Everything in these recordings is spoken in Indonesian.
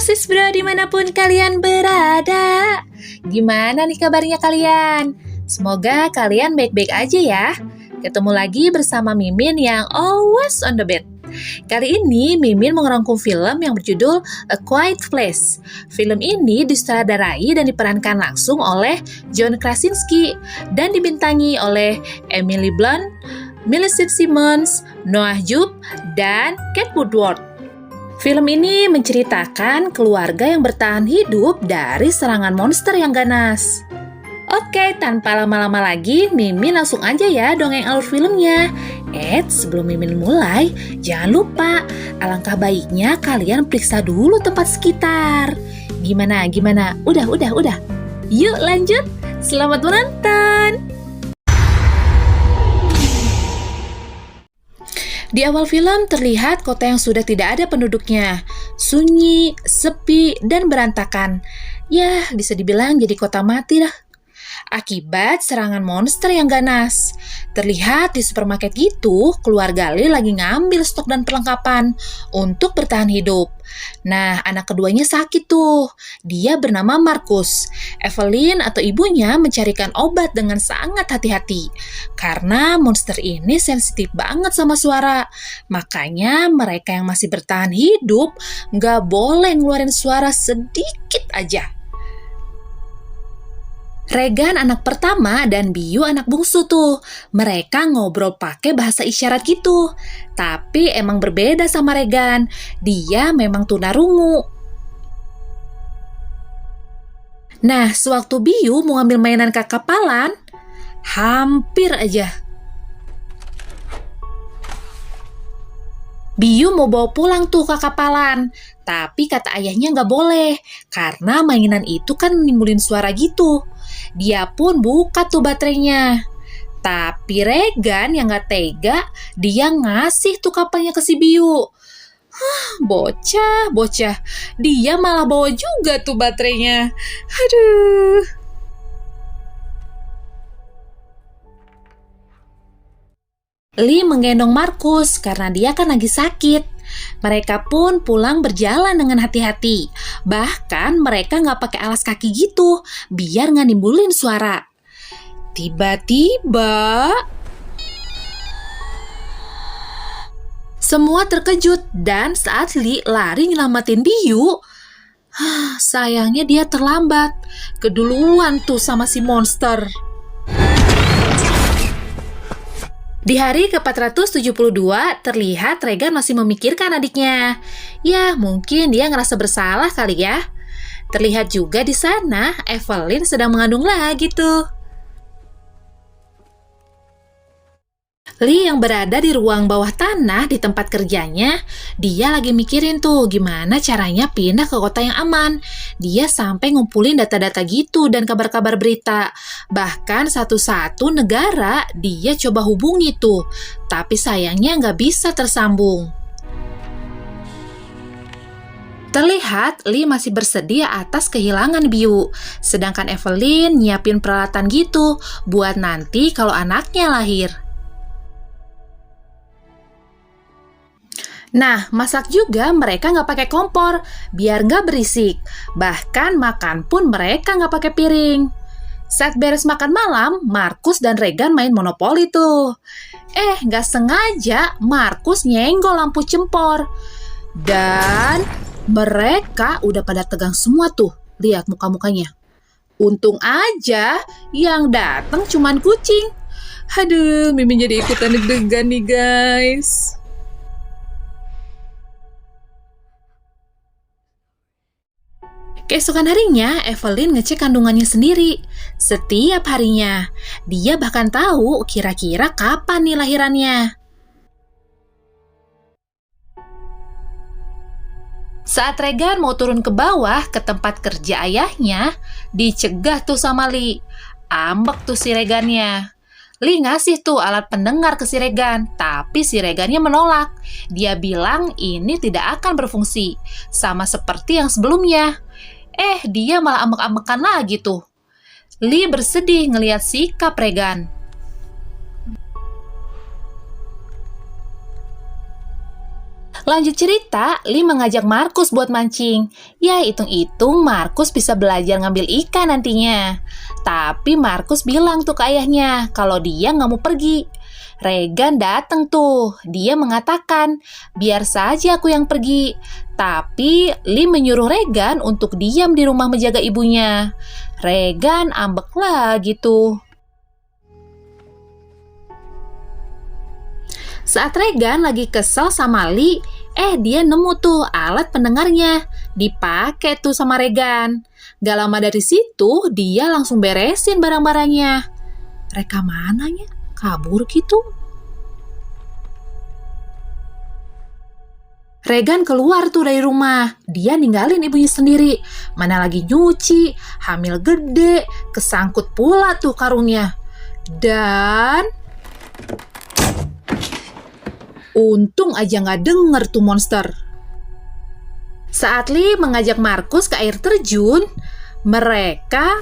Sis bro dimanapun kalian berada. Gimana nih kabarnya kalian? Semoga kalian baik-baik aja ya. Ketemu lagi bersama Mimin yang always on the bed. Kali ini Mimin mau ngerangkum film yang berjudul A Quiet Place. Film ini disutradarai dan diperankan langsung oleh John Krasinski dan dibintangi oleh Emily Blunt, Millicent Simmonds, Noah Jupe, dan Kate Woodward. Film ini menceritakan keluarga yang bertahan hidup dari serangan monster yang ganas. Oke, tanpa lama-lama lagi, Mimin langsung aja ya dongeng alur filmnya. Sebelum Mimin mulai, jangan lupa, alangkah baiknya kalian periksa dulu tempat sekitar. Gimana? Udah. Yuk lanjut, selamat menonton! Di awal film terlihat kota yang sudah tidak ada penduduknya, sunyi, sepi, dan berantakan. Ya, bisa dibilang jadi kota mati dah. Akibat serangan monster yang ganas. Terlihat di supermarket gitu, keluarga Lee lagi ngambil stok dan perlengkapan untuk bertahan hidup. Nah, anak keduanya sakit tuh. Dia bernama Marcus. Evelyn atau ibunya mencarikan obat dengan sangat hati-hati. Karena monster ini sensitif banget sama suara. Makanya mereka yang masih bertahan hidup nggak boleh ngeluarin suara sedikit aja. Regan anak pertama dan Biu anak bungsu tuh. Mereka ngobrol pakai bahasa isyarat gitu. Tapi emang berbeda sama Regan. Dia memang tunarungu. Nah, sewaktu Biu mau ngambil mainan ke kapalan, hampir aja Biu mau bawa pulang tuh ke kapalan. Tapi kata ayahnya nggak boleh. Karena mainan itu kan nimbulin suara gitu. Dia pun buka tuh baterainya. Tapi Regan yang gak tega, dia ngasih tuh kapalnya ke si Biu. Bocah. Dia malah bawa juga tuh baterainya. Aduh. Lee menggendong Marcus karena dia kan lagi sakit. Mereka pun pulang berjalan dengan hati-hati. Bahkan mereka nggak pakai alas kaki gitu, biar nggak nimbulin suara. Tiba-tiba, semua terkejut dan saat Lee lari nyelamatin Biu, sayangnya dia terlambat. Keduluan tuh sama si monster. Di hari ke-472, terlihat Regan masih memikirkan adiknya. Ya, mungkin dia ngerasa bersalah kali ya. Terlihat juga di sana, Evelyn sedang mengandung lagi tuh. Lee yang berada di ruang bawah tanah di tempat kerjanya, dia lagi mikirin tuh gimana caranya pindah ke kota yang aman. Dia sampai ngumpulin data-data gitu dan kabar-kabar berita. Bahkan satu-satu negara dia coba hubungi tuh, tapi sayangnya nggak bisa tersambung. Terlihat Lee masih bersedia atas kehilangan Biu, sedangkan Evelyn nyiapin peralatan gitu buat nanti kalau anaknya lahir. Nah, masak juga mereka nggak pakai kompor, biar nggak berisik. Bahkan makan pun mereka nggak pakai piring. Saat beres makan malam, Marcus dan Regan main monopoli tuh. Nggak sengaja Marcus nyenggol lampu cempor. Dan mereka udah pada tegang semua tuh, lihat muka-mukanya. Untung aja yang datang cuman kucing. Aduh, Mimin jadi ikutan deg-degan nih guys. Keesokan harinya, Evelyn ngecek kandungannya sendiri. Setiap harinya, dia bahkan tahu kira-kira kapan nih lahirannya. Saat Regan mau turun ke bawah ke tempat kerja ayahnya, dicegah tuh sama Lee. Ambek tuh si Regannya. Lee ngasih tuh alat pendengar ke si Regan, tapi si Regannya menolak. Dia bilang ini tidak akan berfungsi, sama seperti yang sebelumnya. Dia malah ambek-ambekan lagi tuh. Lee bersedih ngelihat sikap Regan. Lanjut cerita, Lee mengajak Markus buat mancing. Ya, hitung-hitung Markus bisa belajar ngambil ikan nantinya. Tapi Markus bilang tuh ke ayahnya kalau dia nggak mau pergi. Regan datang tuh. Dia mengatakan, biar saja aku yang pergi. Tapi Lee menyuruh Regan untuk diam di rumah menjaga ibunya. Regan ambek lagi tuh. Saat Regan lagi kesel sama Lee, dia nemu tuh alat pendengarnya. Dipakai tuh sama Regan. Gak lama dari situ, dia langsung beresin barang-barangnya. Rekamannya kabur gitu. Regan keluar tuh dari rumah. Dia ninggalin ibunya sendiri. Mana lagi nyuci, hamil gede, kesangkut pula tuh karungnya. Dan untung aja gak denger tuh monster. Saat Lee mengajak Markus ke air terjun, mereka...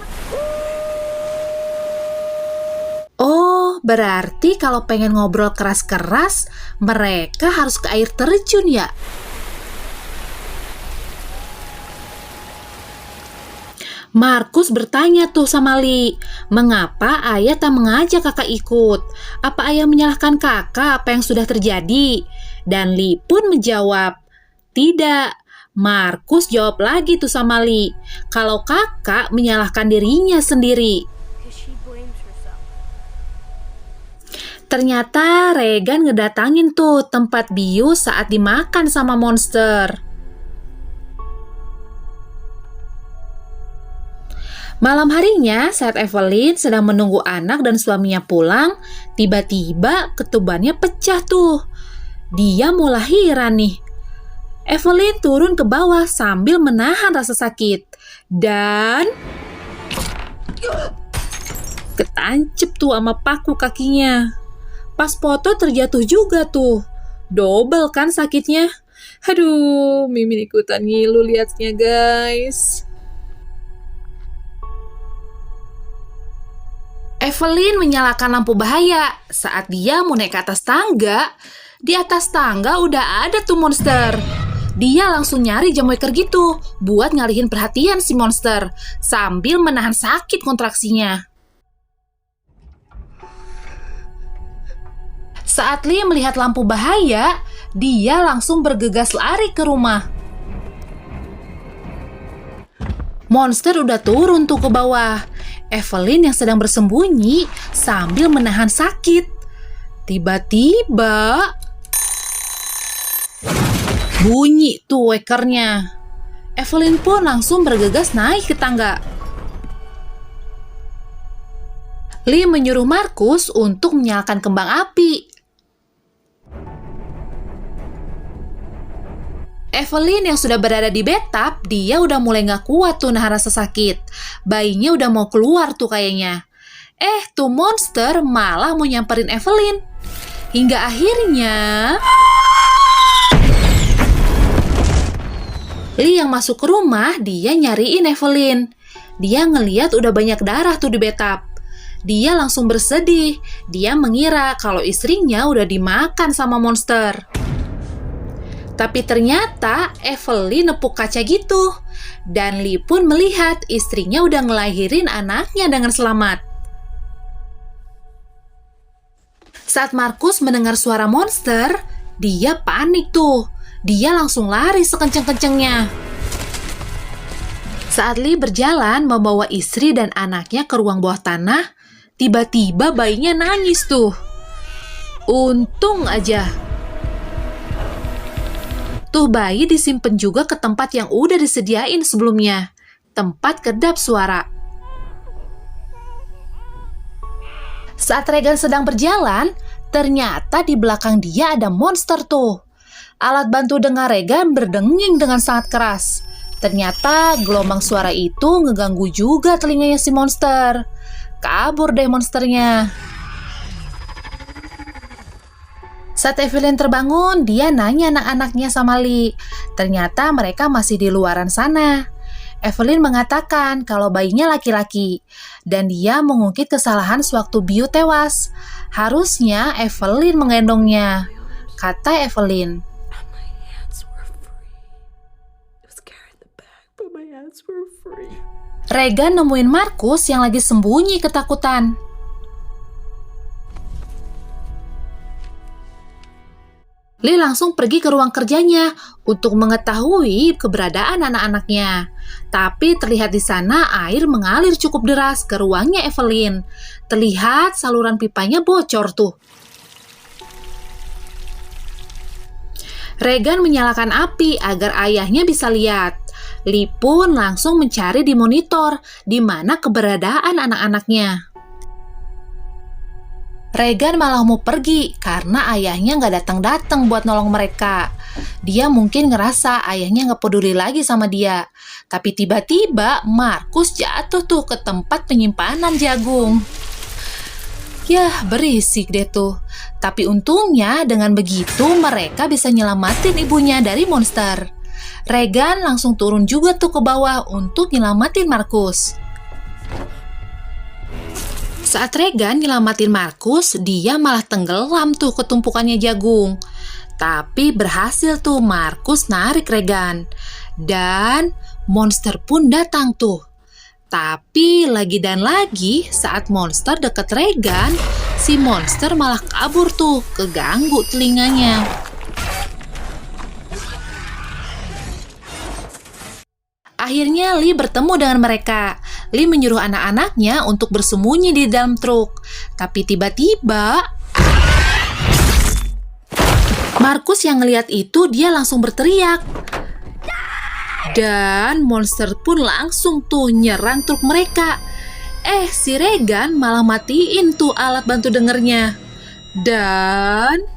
Oh, berarti kalau pengen ngobrol keras-keras, mereka harus ke air terjun ya? Markus bertanya tuh sama Lee, mengapa ayah tak mengajak kakak ikut? Apa ayah menyalahkan kakak apa yang sudah terjadi? Dan Lee pun menjawab, tidak. Markus jawab lagi tuh sama Lee, kalau kakak menyalahkan dirinya sendiri. Ternyata Regan ngedatangin tuh tempat bius saat dimakan sama monster. Malam harinya, saat Evelyn sedang menunggu anak dan suaminya pulang, tiba-tiba ketubannya pecah tuh. Dia mau lahiran nih. Evelyn turun ke bawah sambil menahan rasa sakit. Dan ketancep tuh sama paku kakinya. Pas foto terjatuh juga tuh. Double kan sakitnya. Aduh, Mimin ikutan ngilu liatnya guys. Evelyn menyalakan lampu bahaya. Saat dia mau naik ke atas tangga, di atas tangga udah ada tuh monster. Dia langsung nyari jam waker gitu buat ngalihin perhatian si monster sambil menahan sakit kontraksinya. Saat Lee melihat lampu bahaya, dia langsung bergegas lari ke rumah. Monster udah turun tuh ke bawah. Evelyn yang sedang bersembunyi sambil menahan sakit. Tiba-tiba bunyi tuh wakernya. Evelyn pun langsung bergegas naik ke tangga. Lee menyuruh Markus untuk menyalakan kembang api. Evelyn yang sudah berada di bathtub, dia udah mulai gak kuat tuh nahan rasa sakit. Bayinya udah mau keluar tuh kayaknya. Tuh monster malah mau nyamperin Evelyn. Hingga akhirnya Lee yang masuk ke rumah, dia nyariin Evelyn. Dia ngeliat udah banyak darah tuh di bathtub. Dia langsung bersedih. Dia mengira kalau istrinya udah dimakan sama monster. Tapi ternyata Evelyn nepuk kaca gitu. Dan Lee pun melihat istrinya udah ngelahirin anaknya dengan selamat. Saat Markus mendengar suara monster, dia panik tuh. Dia langsung lari sekenceng-kencengnya. Saat Lee berjalan membawa istri dan anaknya ke ruang bawah tanah, tiba-tiba bayinya nangis tuh. Untung aja. Tuh bayi disimpan juga ke tempat yang udah disediain sebelumnya. Tempat kedap suara. Saat Regan sedang berjalan, ternyata di belakang dia ada monster tuh. Alat bantu dengar Regan berdenging dengan sangat keras. Ternyata gelombang suara itu ngeganggu juga telinganya si monster. Kabur deh monsternya. Saat Evelyn terbangun, dia nanya anak-anaknya sama Lee. Ternyata mereka masih di luaran sana. Evelyn mengatakan kalau bayinya laki-laki, dan dia mengungkit kesalahan sewaktu Biu tewas. Harusnya Evelyn menggendongnya, kata Evelyn. Regan nemuin Markus yang lagi sembunyi ketakutan. Lee langsung pergi ke ruang kerjanya untuk mengetahui keberadaan anak-anaknya. Tapi terlihat di sana air mengalir cukup deras ke ruangnya Evelyn. Terlihat saluran pipanya bocor tuh. Regan menyalakan api agar ayahnya bisa lihat. Lee pun langsung mencari di monitor di mana keberadaan anak-anaknya. Regan malah mau pergi karena ayahnya nggak datang-datang buat nolong mereka. Dia mungkin ngerasa ayahnya nggak peduli lagi sama dia. Tapi tiba-tiba Markus jatuh tuh ke tempat penyimpanan jagung. Yah, berisik deh tuh. Tapi untungnya dengan begitu mereka bisa nyelamatin ibunya dari monster. Regan langsung turun juga tuh ke bawah untuk nyelamatin Markus. Saat Regan nyelamatin Markus, dia malah tenggelam tuh ke tumpukannya jagung. Tapi berhasil tuh Markus narik Regan. Dan monster pun datang tuh. Tapi lagi dan lagi saat monster deket Regan, si monster malah kabur tuh, keganggu telinganya. Akhirnya Lee bertemu dengan mereka. Lee menyuruh anak-anaknya untuk bersembunyi di dalam truk. Tapi tiba-tiba Markus yang ngelihat itu dia langsung berteriak. Dan monster pun langsung tuh nyerang truk mereka. Si Regan malah matiin tuh alat bantu dengernya. Dan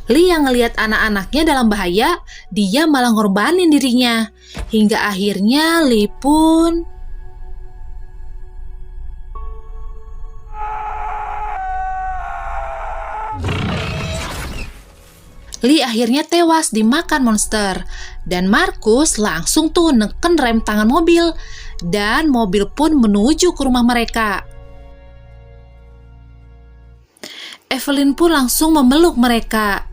Lee yang ngelihat anak-anaknya dalam bahaya, dia malah ngorbanin dirinya. Hingga akhirnya Lee pun akhirnya tewas dimakan monster. Dan Markus langsung tuh neken rem tangan mobil. Dan mobil pun menuju ke rumah mereka. Evelyn pun langsung memeluk mereka.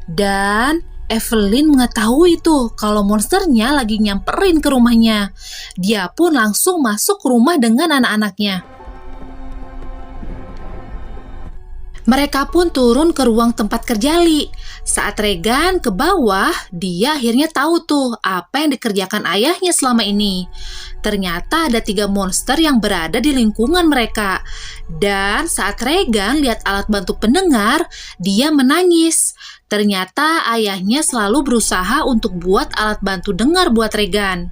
Dan Evelyn mengetahui tuh kalau monsternya lagi nyamperin ke rumahnya. Dia pun langsung masuk ke rumah dengan anak-anaknya. Mereka pun turun ke ruang tempat kerja Lee. Saat Regan ke bawah, dia akhirnya tahu tuh apa yang dikerjakan ayahnya selama ini. Ternyata ada 3 monster yang berada di lingkungan mereka. Dan saat Regan lihat alat bantu pendengar, dia menangis. Ternyata ayahnya selalu berusaha untuk buat alat bantu dengar buat Regan.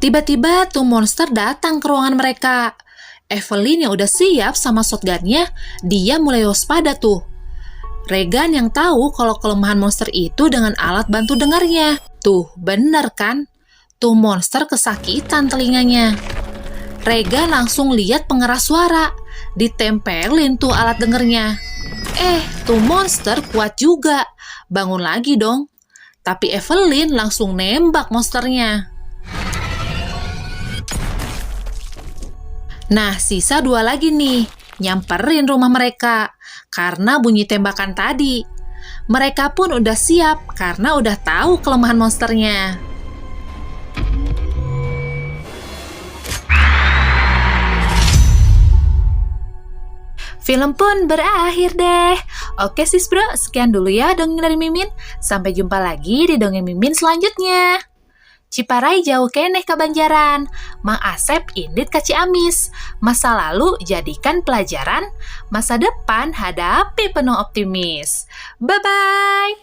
Tiba-tiba tuh monster datang ke ruangan mereka. Evelyn yang udah siap sama shotgunnya, dia mulai waspada tuh. Regan yang tahu kalau kelemahan monster itu dengan alat bantu dengarnya. Tuh, bener kan? Tuh monster kesakitan telinganya. Regan langsung lihat pengeras suara. Ditempelin tuh alat dengernya. Tuh monster kuat juga. Bangun lagi dong. Tapi Evelyn langsung nembak monsternya. Nah, sisa 2 lagi nih. Nyamperin rumah mereka. Karena bunyi tembakan tadi. Mereka pun udah siap karena udah tahu kelemahan monsternya. Film pun berakhir deh. Oke sis bro, sekian dulu ya dongeng dari Mimin. Sampai jumpa lagi di dongeng Mimin selanjutnya. Ciparai jauh keneh ka Banjaran, Mang Asep indit ka Ciamis. Masa lalu jadikan pelajaran, masa depan hadapi penuh optimis. Bye-bye!